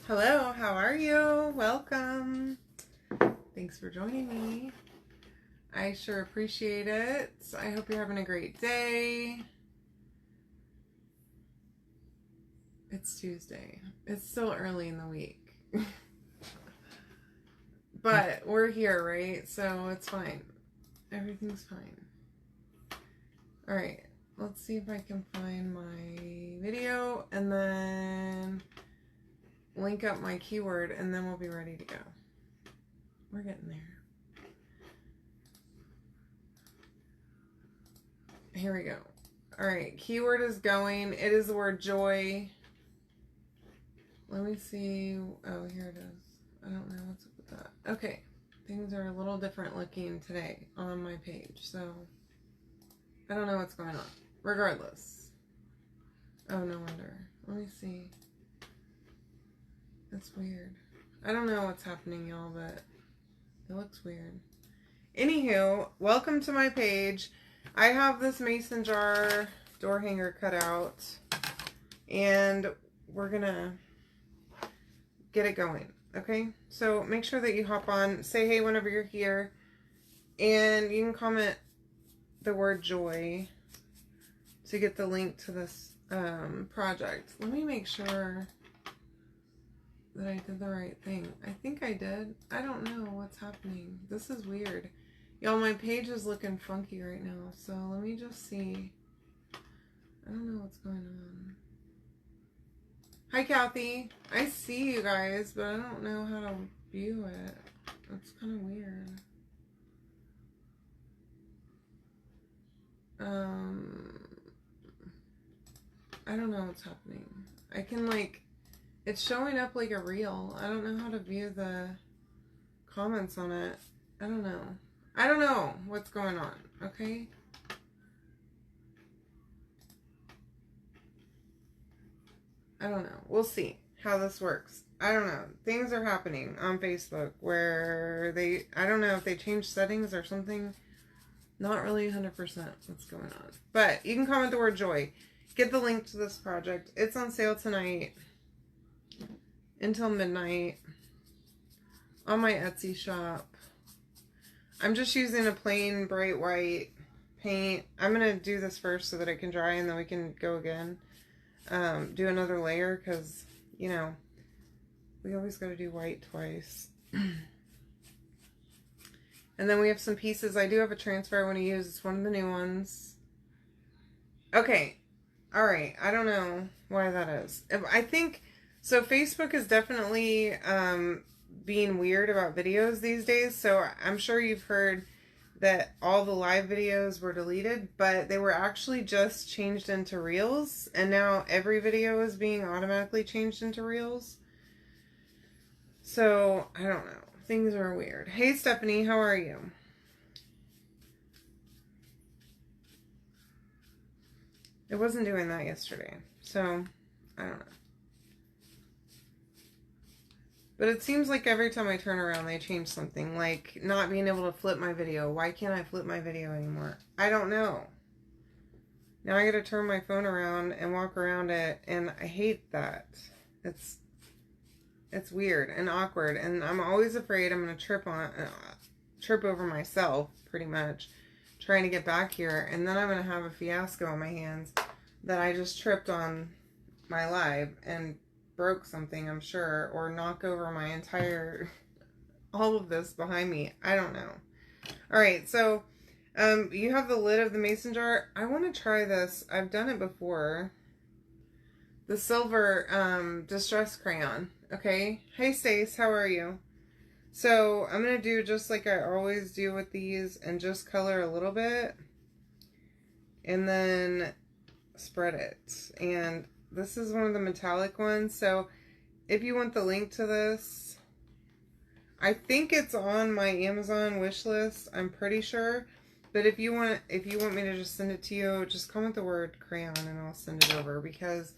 Hello, how are you? Welcome. Thanks for joining me. I sure appreciate it. I hope you're having a great day. It's Tuesday. It's still early in the week. But we're here, right? So it's fine. Everything's fine. Alright, let's see if I can find my video and then link up my keyword and then we'll be ready to go. We're getting there. Here we go. Alright, keyword is going. It is the word joy. Let me see. Oh, here it is. I don't know what's up with that. Okay, things are a little different looking today on my page, so I don't know what's going on. Regardless. Oh, no wonder. Let me see. That's weird. I don't know what's happening, y'all, but it looks weird. Anywho, welcome to my page. I have this mason jar door hanger cut out, and we're gonna get it going, okay? So make sure that you hop on, say hey whenever you're here, and you can comment the word joy to get the link to this project. Let me make sure that I did the right thing. I think I did. I don't know what's happening. This is weird. Y'all, my page is looking funky right now, so let me just see. I don't know what's going on. Hi, Kathy. I see you guys, but I don't know how to view it. That's kind of weird. I don't know what's happening. I can, like, it's showing up like a reel. I don't know how to view the comments on it. I don't know. I don't know what's going on, okay? I don't know. We'll see how this works. I don't know. Things are happening on Facebook where I don't know if they changed settings or something. Not really 100% what's going on. But you can comment the word joy. Get the link to this project. It's on sale tonight until midnight on my Etsy shop. I'm just using a plain bright white paint. I'm going to do this first so that it can dry and then we can go again. Do another layer because, you know, we always got to do white twice. And then we have some pieces. I do have a transfer I want to use. It's one of the new ones. Okay. All right. I don't know why that is. I think, so Facebook is definitely being weird about videos these days. So I'm sure you've heard that all the live videos were deleted, but they were actually just changed into Reels. And now every video is being automatically changed into Reels. So I don't know. Things are weird. Hey, Stephanie, how are you? It wasn't doing that yesterday, so I don't know. But it seems like every time I turn around, they change something, like not being able to flip my video. Why can't I flip my video anymore? I don't know. Now I gotta turn my phone around and walk around it, and I hate that. It's weird and awkward, and I'm always afraid I'm gonna trip over myself, pretty much, trying to get back here, and then I'm gonna have a fiasco on my hands that I just tripped on my live and broke something, I'm sure, or knock over my entire, all of this behind me. I don't know. All right, so you have the lid of the mason jar. I want to try this. I've done it before. The silver distress crayon. Okay. Hey, Stace, how are you? So I'm going to do just like I always do with these and just color a little bit and then spread it. And this is one of the metallic ones. So if you want the link to this, I think it's on my Amazon wish list. I'm pretty sure. But if you want me to just send it to you, just comment the word crayon and I'll send it over, because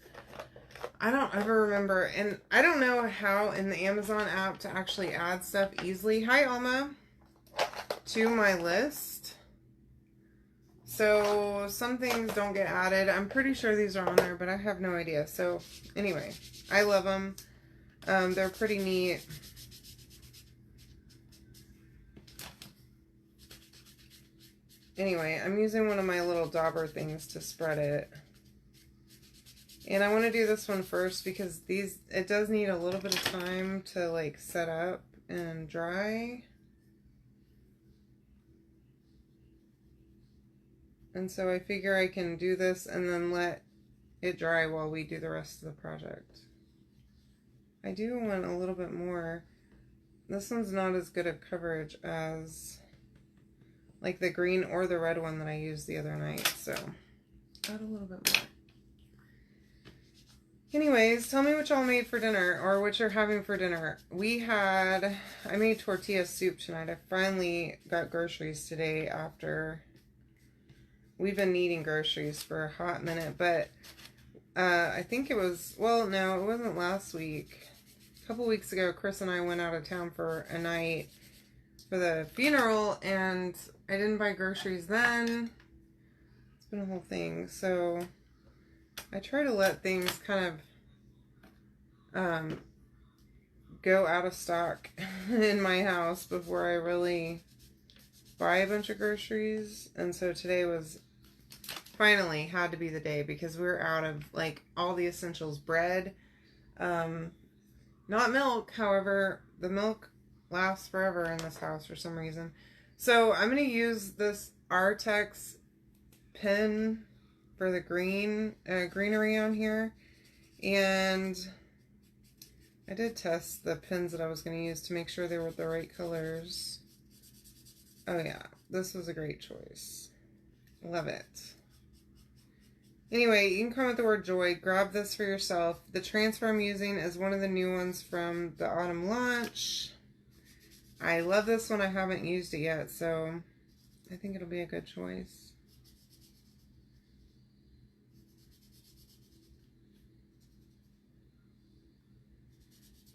I don't ever remember, and I don't know how in the Amazon app to actually add stuff easily. Hi, Alma, to my list. So some things don't get added. I'm pretty sure these are on there, but I have no idea. So anyway, I love them. They're pretty neat. Anyway, I'm using one of my little dauber things to spread it. And I want to do this one first because it does need a little bit of time to like set up and dry. And so I figure I can do this and then let it dry while we do the rest of the project. I do want a little bit more. This one's not as good a coverage as like the green or the red one that I used the other night, so add a little bit more. Anyways, tell me what y'all made for dinner or what you're having for dinner. I made tortilla soup tonight. I finally got groceries today after we've been needing groceries for a hot minute, but I think it was, well, no, it wasn't last week. A couple weeks ago, Chris and I went out of town for a night for the funeral, and I didn't buy groceries then. It's been a whole thing, so I try to let things kind of go out of stock in my house before I really buy a bunch of groceries. And so today was finally had to be the day because we were out of like all the essentials. Bread, not milk, however, the milk lasts forever in this house for some reason. So I'm going to use this Artex pen for the greenery on here. And I did test the pens that I was going to use to make sure they were the right colors. Oh yeah, this was a great choice. Love it. Anyway, you can comment the word joy. Grab this for yourself. The transfer I'm using is one of the new ones from the autumn launch. I love this one. I haven't used it yet, so I think it'll be a good choice.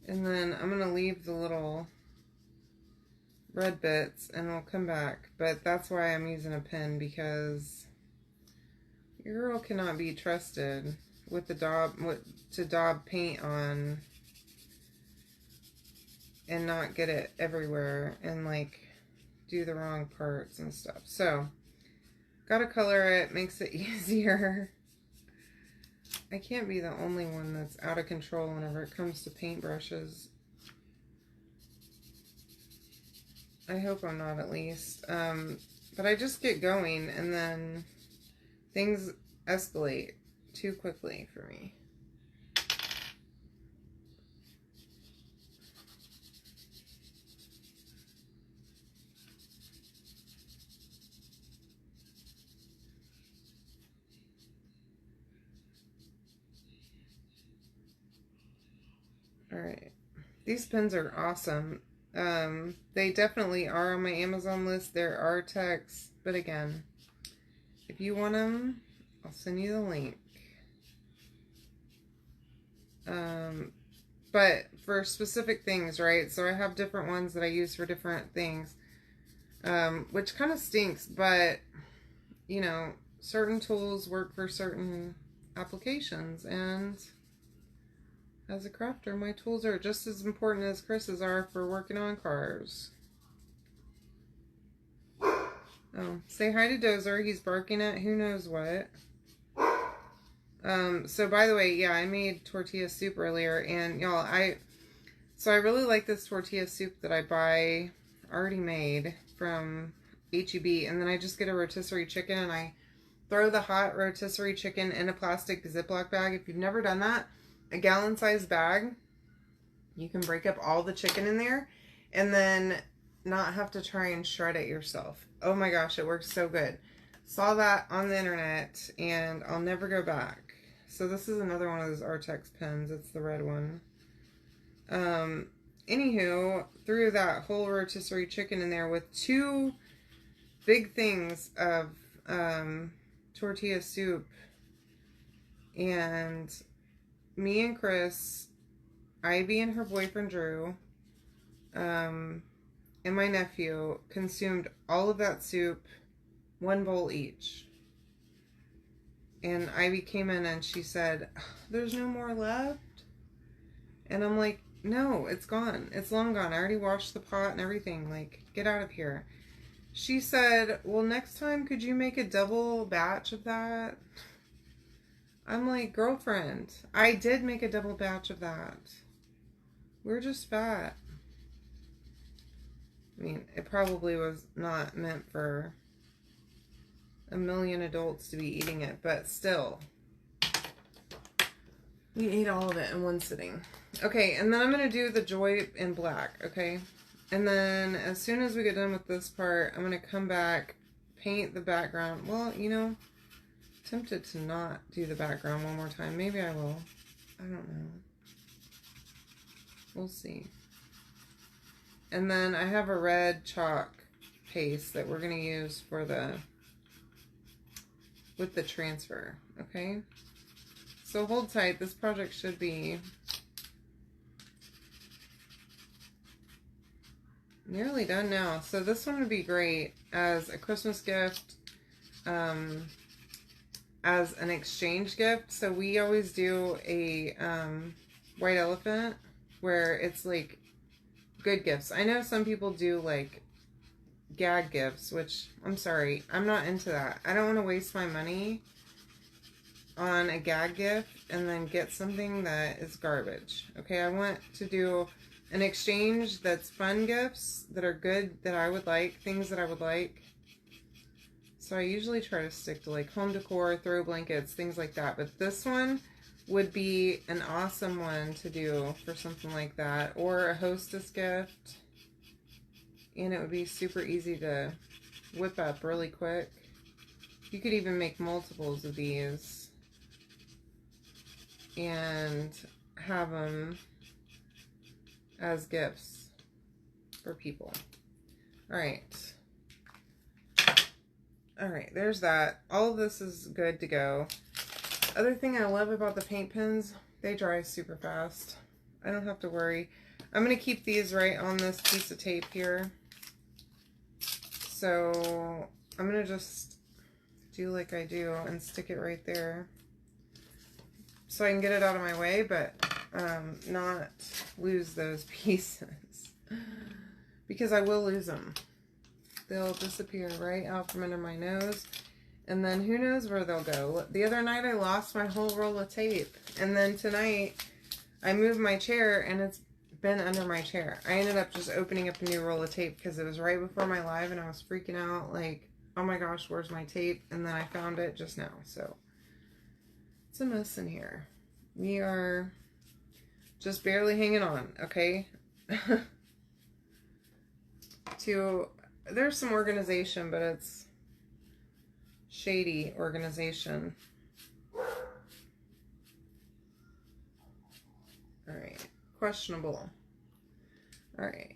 And then I'm going to leave the little red bits and we'll come back. But that's why I'm using a pen, because your girl cannot be trusted with the to daub paint on and not get it everywhere and like do the wrong parts and stuff. So gotta color it, makes it easier. I can't be the only one that's out of control whenever it comes to paintbrushes. I hope I'm not, at least. But I just get going and then things escalate too quickly for me. Alright. These pens are awesome. They definitely are on my Amazon list. They're Artex, but again, if you want them, I'll send you the link. But for specific things, right? So I have different ones that I use for different things, which kind of stinks, but you know, certain tools work for certain applications, and as a crafter, my tools are just as important as Chris's are for working on cars. Oh, say hi to Dozer. He's barking at who knows what. So by the way, yeah, I made tortilla soup earlier, and y'all, I really like this tortilla soup that I buy already made from H-E-B, and then I just get a rotisserie chicken and I throw the hot rotisserie chicken in a plastic Ziploc bag. If you've never done that, a gallon-sized bag, you can break up all the chicken in there and then not have to try and shred it yourself. Oh my gosh, it works so good. Saw that on the internet and I'll never go back. So this is another one of those Artex pens. It's the red one. Anywho, threw that whole rotisserie chicken in there with 2 big things of tortilla soup, and me and Chris, Ivy and her boyfriend Drew, and my nephew consumed all of that soup, 1 bowl each. And Ivy came in and she said, "There's no more left?" And I'm like, No, it's gone. It's long gone. I already washed the pot and everything. Like, get out of here. She said, well, next time, could you make a double batch of that? I'm like, girlfriend, I did make a double batch of that. We're just fat. I mean, it probably was not meant for a million adults to be eating it, but still. We ate all of it in one sitting. Okay, and then I'm going to do the joy in black, okay? And then as soon as we get done with this part, I'm going to come back, paint the background. Well, you know, tempted to not do the background one more time. Maybe I will. I don't know. We'll see. And then I have a red chalk paste that we're going to use for with the transfer, okay? So hold tight. This project should be nearly done now. So this one would be great as a Christmas gift, as an exchange gift. So we always do a white elephant where it's like good gifts. I know some people do like gag gifts, which I'm sorry, I'm not into that. I don't want to waste my money on a gag gift and then get something that is garbage. Okay, I want to do an exchange that's fun gifts that are good, that I would like, things that I would like. So I usually try to stick to like home decor, throw blankets, things like that. But this one would be an awesome one to do for something like that, or a hostess gift. And it would be super easy to whip up really quick. You could even make multiples of these and have them as gifts for people. All right. All right, there's that. All of this is good to go. Other thing I love about the paint pens, they dry super fast. I don't have to worry. I'm going to keep these right on this piece of tape here. So I'm going to just do like I do and stick it right there so I can get it out of my way, but not lose those pieces because I will lose them. They'll disappear right out from under my nose, and then who knows where they'll go. The other night I lost my whole roll of tape, and then tonight I moved my chair and it's been under my chair. I ended up just opening up a new roll of tape because it was right before my live and I was freaking out like, oh my gosh, where's my tape? And then I found it just now. So it's a mess in here. We are just barely hanging on, okay? There's some organization, but it's shady organization. All right, questionable. All right.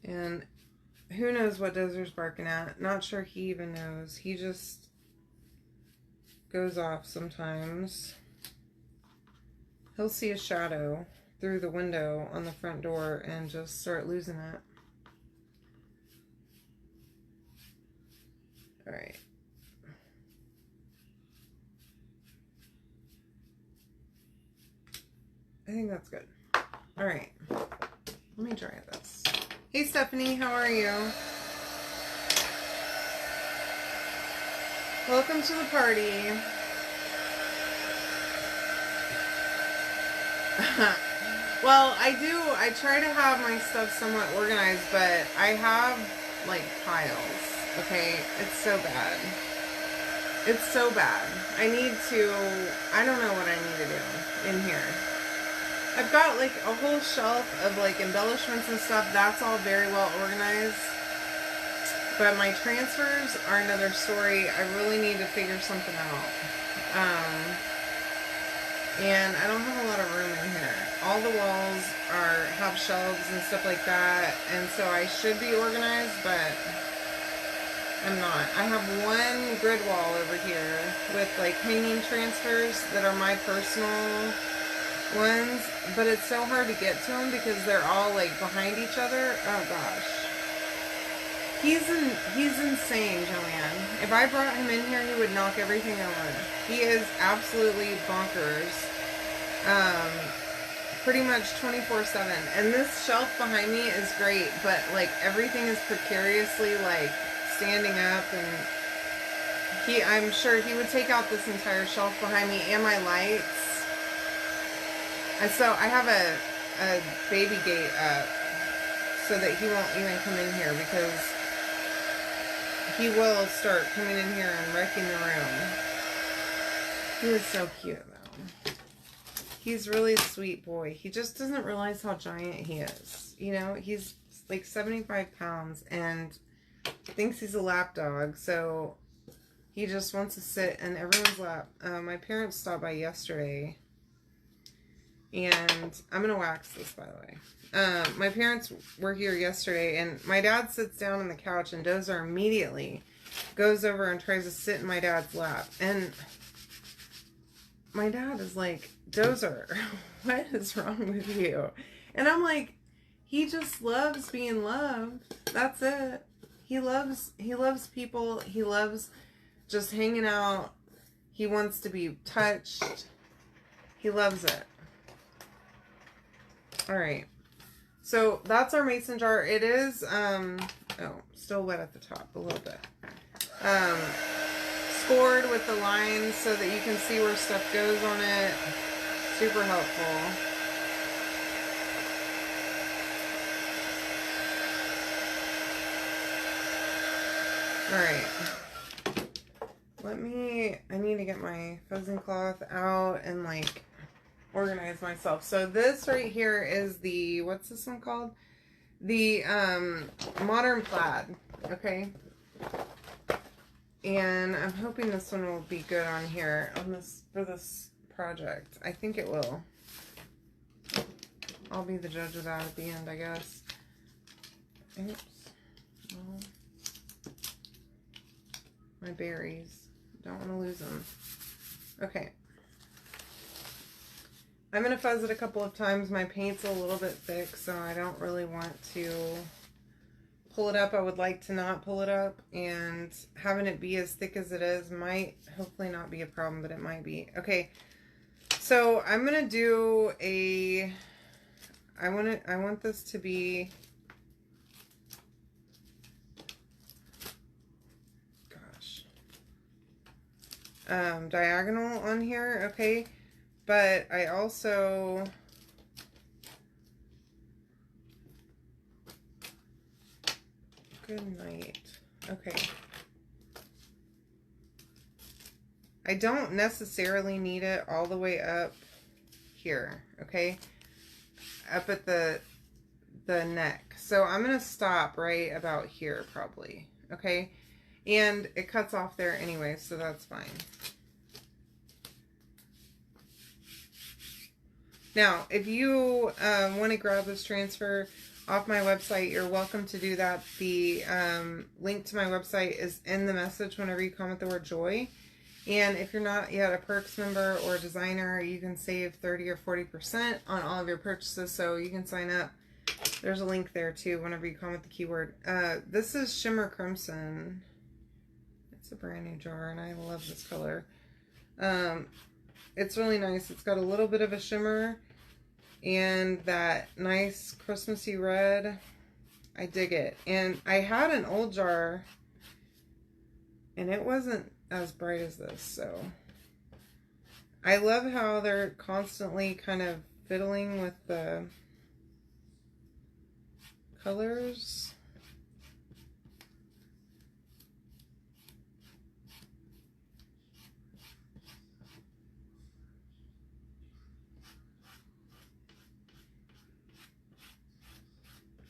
And who knows what Desert's barking at? Not sure he even knows. He just goes off sometimes. He'll see a shadow through the window on the front door and just start losing it. All right. I think that's good. All right. Let me dry this. Hey, Stephanie, how are you? Welcome to the party. Well, I try to have my stuff somewhat organized, but I have like piles, okay? It's so bad. It's so bad. I don't know what I need to do in here. I've got like a whole shelf of like embellishments and stuff. That's all very well organized. But my transfers are another story. I really need to figure something out. And I don't have a lot of room in here. All the walls have shelves and stuff like that. And so I should be organized, but I'm not. I have one grid wall over here with like hanging transfers that are my personal ones, but it's so hard to get to them because they're all like behind each other. Oh gosh. He's insane, Joanne. If I brought him in here, he would knock everything over. He is absolutely bonkers. Pretty much 24/7. And this shelf behind me is great, but like everything is precariously like standing up, and I'm sure he would take out this entire shelf behind me and my lights. And so I have a baby gate up so that he won't even come in here, because he will start coming in here and wrecking the room. He is so cute though. He's really a sweet boy. He just doesn't realize how giant he is. You know, he's like 75 pounds and thinks he's a lap dog. So he just wants to sit in everyone's lap. My parents stopped by yesterday. And I'm going to wax this, by the way. My parents were here yesterday, and my dad sits down on the couch, and Dozer immediately goes over and tries to sit in my dad's lap. And my dad is like, Dozer, what is wrong with you? And I'm like, he just loves being loved. That's it. He loves people. He loves just hanging out. He wants to be touched. He loves it. All right. So that's our mason jar. It is, still wet at the top a little bit. Scored with the lines so that you can see where stuff goes on it. Super helpful. Alright. I need to get my fuzzing cloth out and like organize myself. So this right here is the, what's this one called? The modern plaid. Okay. And I'm hoping this one will be good on here for this project. I think it will. I'll be the judge of that at the end, I guess. Oops. Well, my berries. Don't want to lose them. Okay. I'm going to fuzz it a couple of times. My paint's a little bit thick, so I don't really want to pull it up. I would like to not pull it up, and having it be as thick as it is might hopefully not be a problem, but it might be. Okay, so I'm gonna do I want this to be, diagonal on here, okay, but I also good night. Okay. I don't necessarily need it all the way up here, okay? Up at the neck. So I'm going to stop right about here probably, okay? And it cuts off there anyway, so that's fine. Now, if you want to grab this transfer off my website, you're welcome to do that. The link to my website is in the message whenever you comment the word joy. And if you're not yet a Perks member or a designer, you can save 30 or 40% on all of your purchases, so you can sign up. There's a link there too whenever you comment the keyword. This is Shimmer Crimson. It's a brand new jar and I love this color. It's really nice. It's got a little bit of a shimmer and that nice Christmassy red. I dig it. And I had an old jar and it wasn't as bright as this, so I love how they're constantly kind of fiddling with the colors.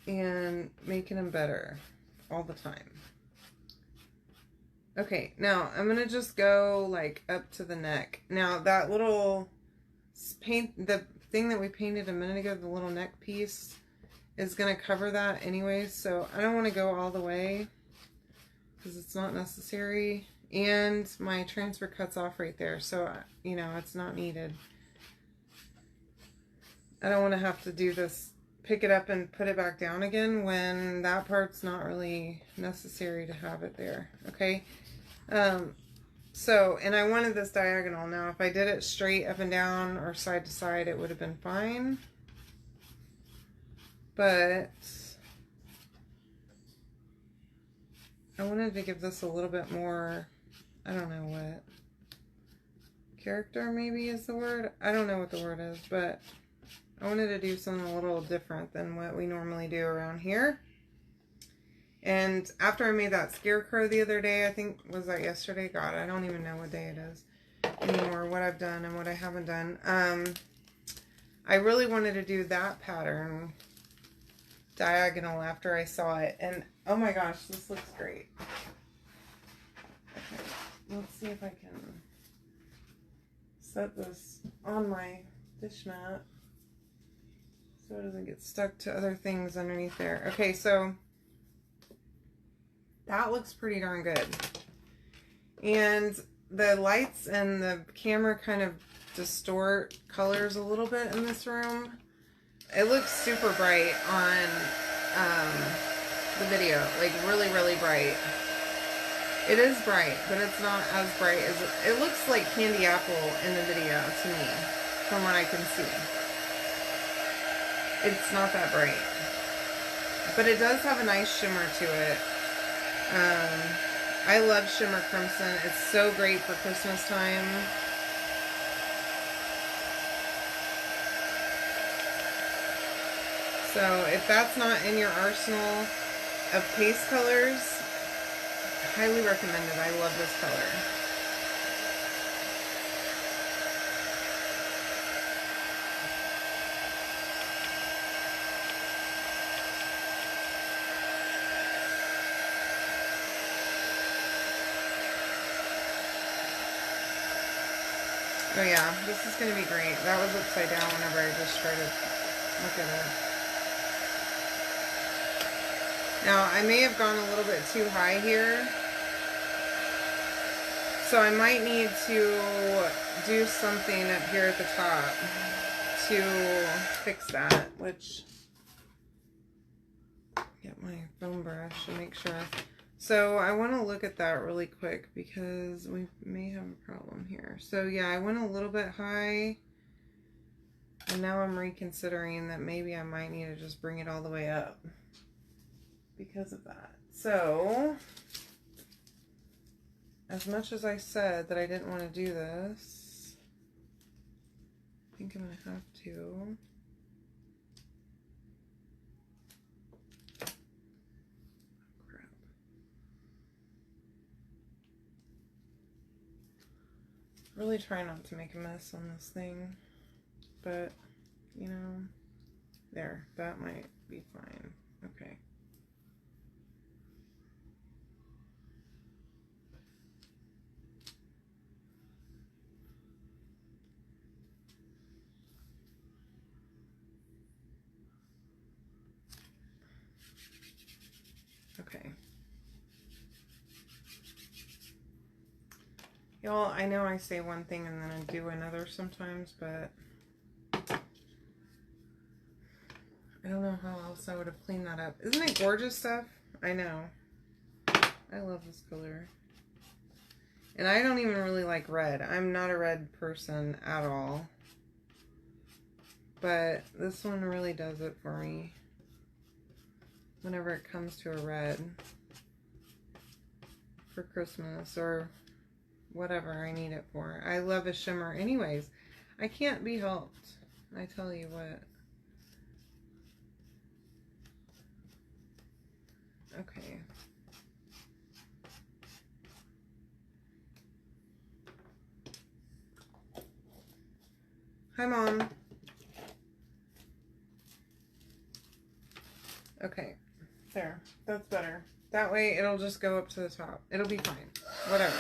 And making them better all the time. Okay, now I'm going to just go like up to the neck. Now that little paint, the thing that we painted a minute ago, the little neck piece is going to cover that anyway. So I don't want to go all the way because it's not necessary. And my transfer cuts off right there. So, you know, it's not needed. I don't want to have to do this pick it up and put it back down again when that part's not really necessary to have it there. Okay. So, and I wanted this diagonal. Now, if I did it straight up and down or side to side, it would have been fine. But I wanted to give this a little bit more, I don't know what, character maybe is the word. I don't know what the word is, but I wanted to do something a little different than what we normally do around here. And after I made that scarecrow the other day, I think, was that yesterday? God, I don't even know what day it is anymore, what I've done and what I haven't done. I really wanted to do that pattern diagonal after I saw it. And oh my gosh, this looks great. Okay, let's see if I can set this on my dish mat so it doesn't get stuck to other things underneath there. Okay, so that looks pretty darn good. And the lights and the camera kind of distort colors a little bit in this room. It looks super bright on the video, like really, really bright. It is bright, but it's not as bright as it looks like candy apple in the video to me, from what I can see. It's not that bright, but it does have a nice shimmer to it. I love shimmer crimson. It's so great for Christmas time. So if that's not in your arsenal of paste colors, highly recommended. I love this color. Oh yeah, this is going to be great. That was upside down whenever I just tried to look at it. Now, I may have gone a little bit too high here. So I might need to do something up here at the top to fix that, which, get my foam brush and make sure. So I want to look at that really quick because we may have a problem here. So yeah, I went a little bit high and now I'm reconsidering that maybe I might need to just bring it all the way up because of that. So as much as I said that I didn't want to do this, I think I'm going to have to. Really try not to make a mess on this thing, but you know, there, that might be fine. Okay. Okay. Y'all, I know I say one thing and then I do another sometimes, but I don't know how else I would have cleaned that up. Isn't it gorgeous stuff? I know. I love this color. And I don't even really like red. I'm not a red person at all. But this one really does it for me whenever it comes to a red for Christmas or whatever I need it for. I love a shimmer anyways. I can't be helped. I tell you what. Okay. Hi, Mom. Okay. There. That's better. That way it'll just go up to the top. It'll be fine. Whatever.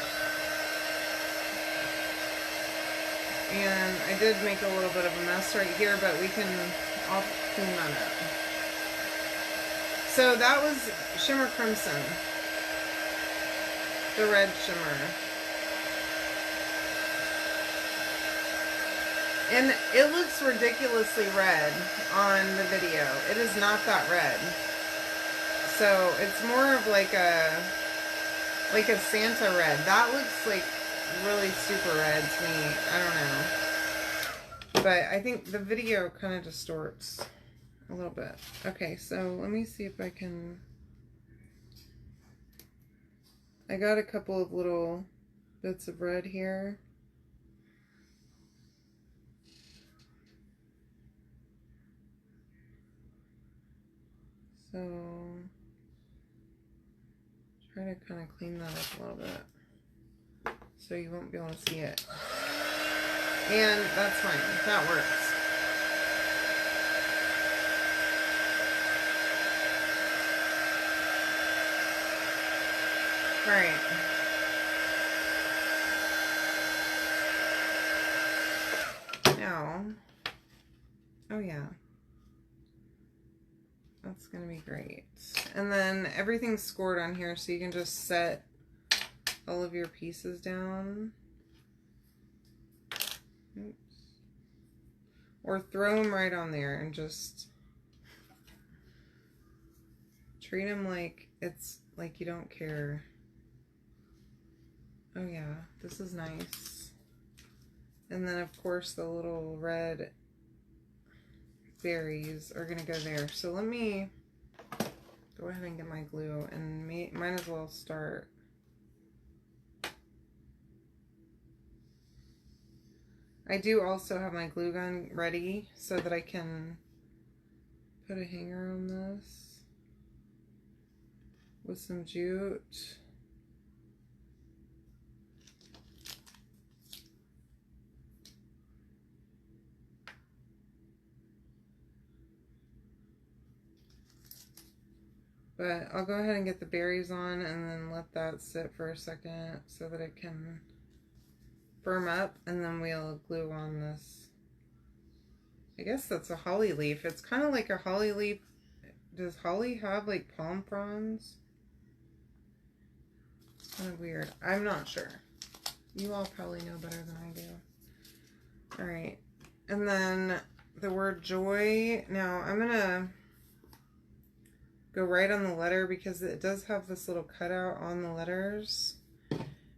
And I did make a little bit of a mess right here, but we can all clean that up. So that was Shimmer Crimson. The red shimmer. And it looks ridiculously red on the video. It is not that red. So it's more of like a Santa red. That looks like really super red to me. I don't know. But I think the video kind of distorts a little bit. Okay, so let me see if I can... I got a couple of little bits of red here. So try to kind of clean that up a little bit so you won't be able to see it. And that's fine. That works. All right. Now, oh yeah. That's going to be great. And then everything's scored on here, so you can just set all of your pieces down. Oops. Or throw them right on there and just treat them like it's like you don't care. Oh yeah, this is nice. And then of course the little red berries are gonna go there. So let me go ahead and get my glue, and might as well start. I do also have my glue gun ready so that I can put a hanger on this with some jute. But I'll go ahead and get the berries on and then let that sit for a second so that it can firm up, and then we'll glue on this. I guess that's a holly leaf. It's kind of like a holly leaf. Does holly have like palm fronds? It's kind of weird. I'm not sure. You all probably know better than I do. All right. And then the word joy. Now I'm going to go right on the letter because it does have this little cutout on the letters.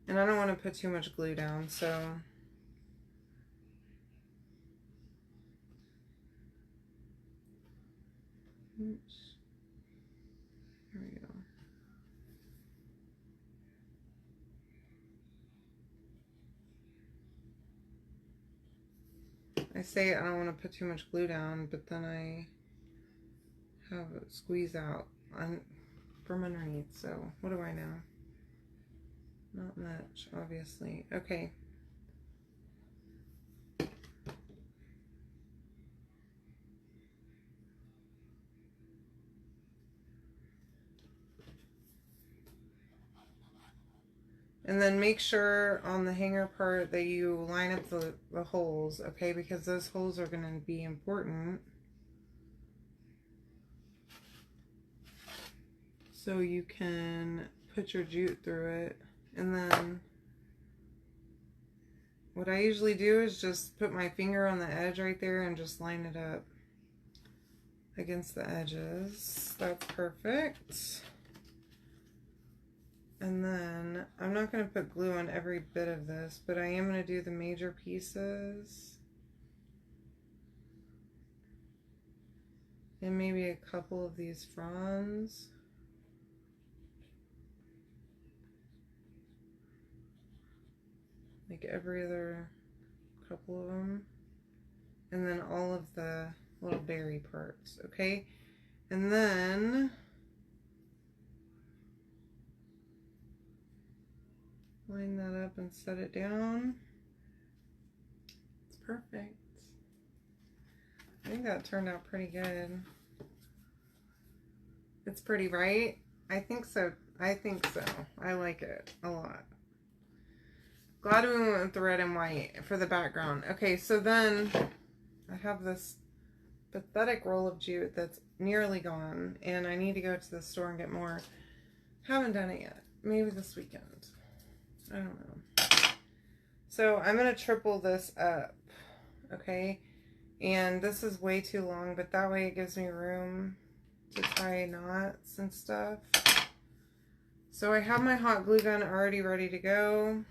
And I don't want to put too much glue down, so... Oops. There we go. I say I don't want to put too much glue down, but then I have it squeeze out from underneath, so what do I know? Not much, obviously. Okay. And then make sure on the hanger part that you line up the holes, okay? Because those holes are going to be important. So you can put your jute through it. And then what I usually do is just put my finger on the edge right there and just line it up against the edges. That's perfect. And then I'm not going to put glue on every bit of this, but I am going to do the major pieces. And maybe a couple of these fronds. Like every other couple of them. And then all of the little berry parts, okay? And then line that up and set it down. It's perfect. I think that turned out pretty good. It's pretty, right? I think so. I think so. I like it a lot. Glad we went with the red and white for the background. Okay, so then I have this pathetic roll of jute that's nearly gone, and I need to go to the store and get more. Haven't done it yet. Maybe this weekend. I don't know. So I'm going to triple this up. okay? And this is way too long, but that way it gives me room to tie knots and stuff. So I have my hot glue gun already ready to go.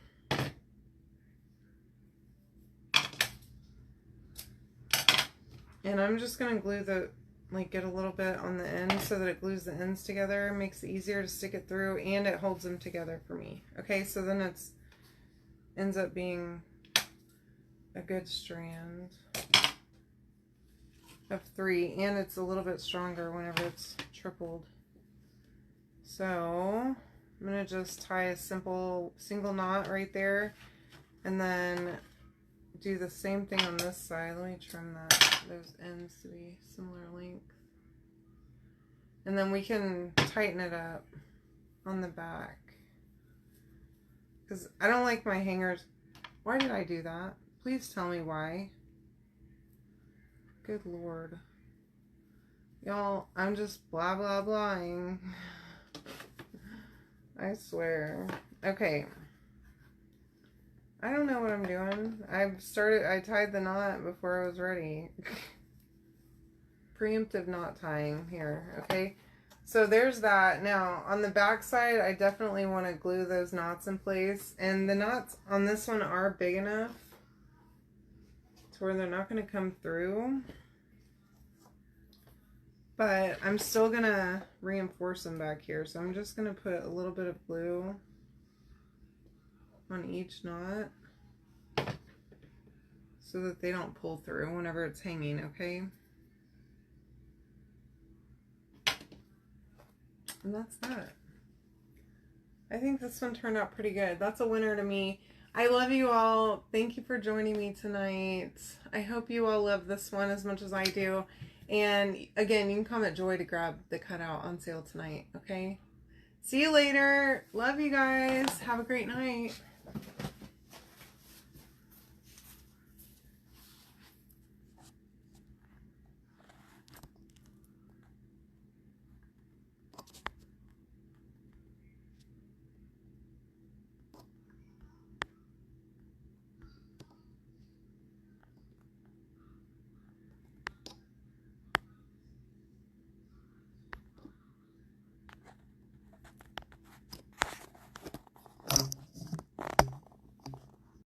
And I'm just gonna glue the, like, get a little bit on the end so that it glues the ends together, makes it easier to stick it through, and it holds them together for me. Okay, so then it's ends up being a good strand of 3, and it's a little bit stronger whenever it's tripled. So I'm gonna just tie a simple single knot right there, and then do the same thing on this side. Let me trim those ends to be similar length, and then we can tighten it up on the back, because I don't like my hangers. Why did I do that? Please tell me why. Good Lord. Y'all, I'm just blah blah blahing. I swear. Okay. I don't know what I'm doing. I tied the knot before I was ready. Preemptive knot tying here, okay? So there's that. Now, on the back side, I definitely want to glue those knots in place. And the knots on this one are big enough to where they're not going to come through. But I'm still going to reinforce them back here. So I'm just going to put a little bit of glue on each knot so that they don't pull through whenever it's hanging, okay? And that's that. I think this one turned out pretty good. That's a winner to me. I love you all. Thank you for joining me tonight. I hope you all love this one as much as I do. And again, you can comment Joy to grab the cutout on sale tonight, okay? See you later. Love you guys. Have a great night.